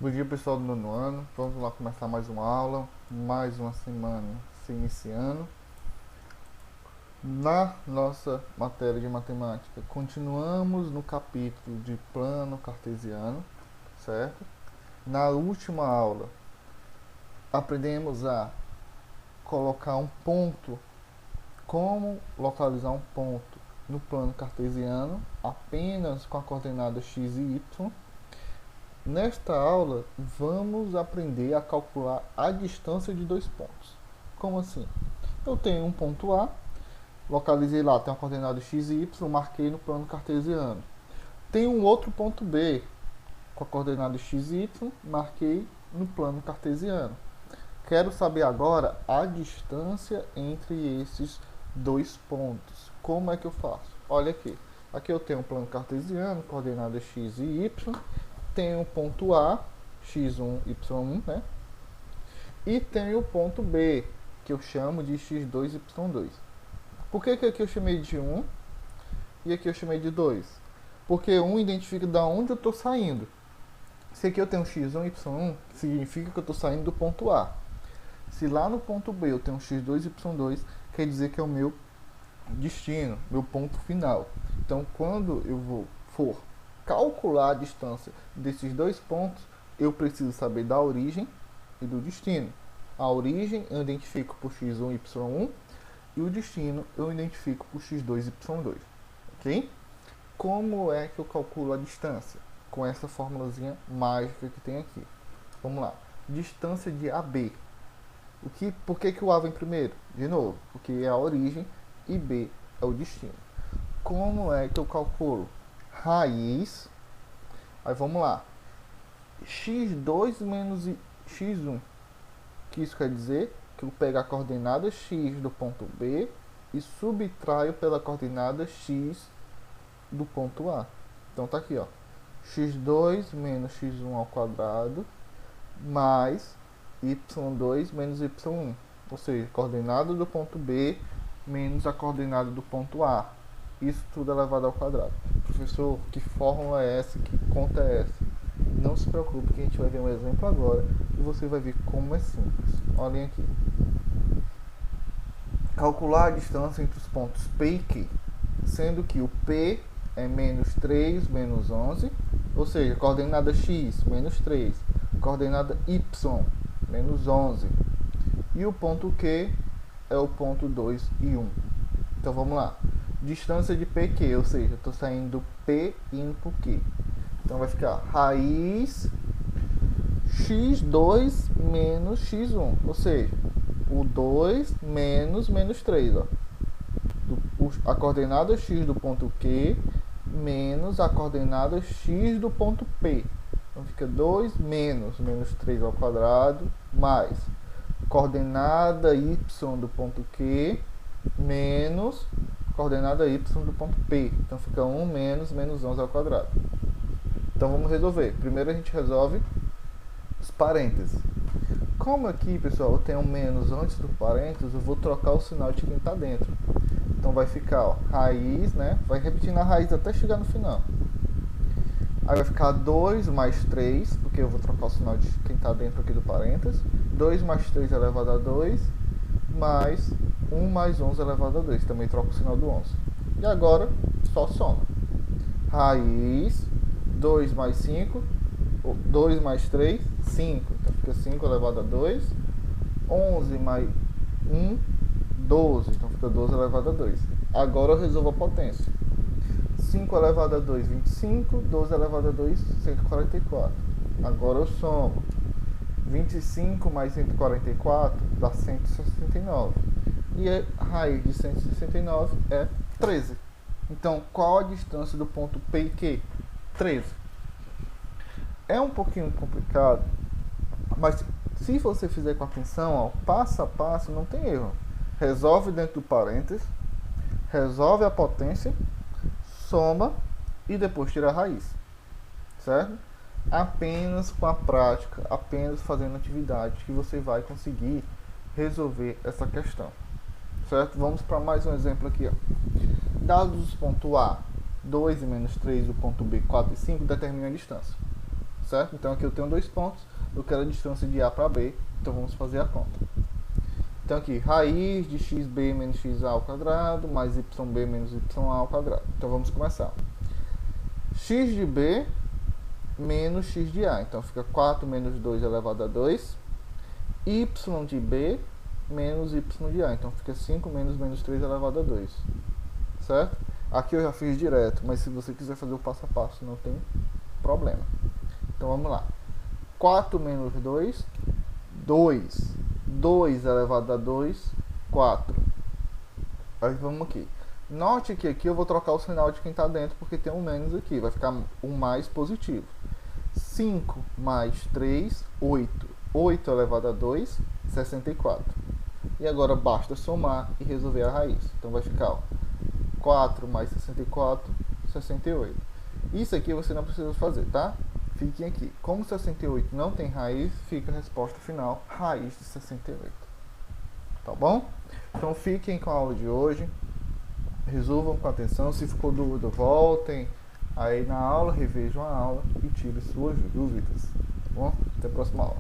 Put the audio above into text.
Bom dia, pessoal do nono ano. Vamos lá começar mais uma aula, mais uma semana se iniciando. Na nossa matéria de matemática, continuamos no capítulo de plano cartesiano, certo? Na última aula, aprendemos a colocar um ponto, como localizar um ponto no plano cartesiano, apenas com a coordenada x e y. Nesta aula, vamos aprender a calcular a distância de dois pontos. Como assim? Eu tenho um ponto A, localizei lá, tem a coordenada x e y, marquei no plano cartesiano. Tem um outro ponto B, com a coordenada x e y, marquei no plano cartesiano. Quero saber agora a distância entre esses dois pontos. Como é que eu faço? Olha aqui. Aqui eu tenho um plano cartesiano, coordenadas x e y. Tenho o ponto A, x1, y1, né? E tenho o ponto B, que eu chamo de x2, y2. Por que aqui eu chamei de 1 e aqui eu chamei de 2? Porque 1 identifica de onde eu estou saindo. Se aqui eu tenho x1, y1, significa que eu estou saindo do ponto A. Se lá no ponto B eu tenho x2, y2, quer dizer que é o meu destino, meu ponto final. Então, quando eu for calcular a distância desses dois pontos, eu preciso saber da origem e do destino. A origem eu identifico por x1, y1 e o destino eu identifico por x2, y2. Ok? Como é que eu calculo a distância? Com essa formulazinha mágica que tem aqui. Vamos lá. Distância de AB. Por que o A vem primeiro? De novo, porque é a origem e B é o destino. Como é que eu calculo? Raiz, aí vamos lá, x2 menos x1, que isso quer dizer que eu pego a coordenada x do ponto B e subtraio pela coordenada x do ponto A. Então tá aqui, ó, x2 menos x1 ao quadrado mais y2 menos y1, ou seja, coordenada do ponto B menos a coordenada do ponto A. Isso tudo elevado ao quadrado. Professor, que fórmula é essa? Que conta é essa? Não se preocupe que a gente vai ver um exemplo agora e você vai ver como é simples. Olhem aqui. Calcular a distância entre os pontos P e Q, sendo que o P é menos 3 menos 11, ou seja, coordenada x, menos 3, coordenada y, menos 11, e o ponto Q é o ponto 2 e 1. Então vamos lá. Distância de PQ, ou seja, eu estou saindo do P e indo para o Q. Então vai ficar raiz x2 menos x1, ou seja, o 2 menos 3. Ó. A coordenada x do ponto Q menos a coordenada x do ponto P. Então fica 2 menos 3 ao quadrado mais coordenada y do ponto Q menos coordenada y do ponto P. Então fica 1 menos 11 ao quadrado. Então vamos resolver. Primeiro a gente resolve os parênteses. Como aqui, pessoal, eu tenho um menos antes do parênteses, eu vou trocar o sinal de quem está dentro. Então vai ficar, ó, raiz, né? Vai repetindo a raiz até chegar no final. Aí vai ficar 2 mais 3, porque eu vou trocar o sinal de quem está dentro aqui do parênteses. 2 mais 3 elevado a 2, mais 1 mais 11 elevado a 2. Também troco o sinal do 11. E agora, só soma. Raiz, 2 mais 5, 2 mais 3, 5. Então fica 5 elevado a 2. 11 mais 1, 12. Então fica 12 elevado a 2. Agora eu resolvo a potência. 5 elevado a 2, 25. 12 elevado a 2, 144. Agora eu somo. 25 mais 144 dá 169. E a raiz de 169 é 13. Então, qual a distância do ponto P e Q? 13. É um pouquinho complicado, mas se você fizer com atenção, ó, passo a passo, não tem erro. Resolve dentro do parênteses, resolve a potência, soma e depois tira a raiz. Certo? Apenas com a prática, apenas fazendo atividades que você vai conseguir resolver essa questão. Certo? Vamos para mais um exemplo aqui. Ó. Dados os pontos A, 2 e menos 3, o ponto B, 4 e 5, determina a distância. certo? Então aqui eu tenho 2 pontos, eu quero a distância de A para B, então vamos fazer a conta. Então aqui, raiz de xb menos xa ao quadrado, mais yb menos ya ao quadrado. Então vamos começar. X de b menos x de a, então fica 4 menos 2 elevado a 2, y de b menos y de a, então fica 5 menos 3 elevado a 2, certo? Aqui eu já fiz direto, mas se você quiser fazer o passo a passo, não tem problema. Então vamos lá. 4 menos 2, 2. 2 elevado a 2, 4. Aí vamos aqui. Note que aqui eu vou trocar o sinal de quem está dentro, porque tem um menos aqui. Vai ficar um mais positivo. 5 mais 3, 8. 8 elevado a 2, 64. E agora basta somar e resolver a raiz. Então vai ficar, ó, 4 mais 64, 68. Isso aqui você não precisa fazer, tá? Fiquem aqui. Como 68 não tem raiz, fica a resposta final, raiz de 68. Tá bom? Então fiquem com a aula de hoje. Resolvam com atenção. Se ficou dúvida, voltem aí na aula, revejam a aula e tirem suas dúvidas. Tá bom? Até a próxima aula.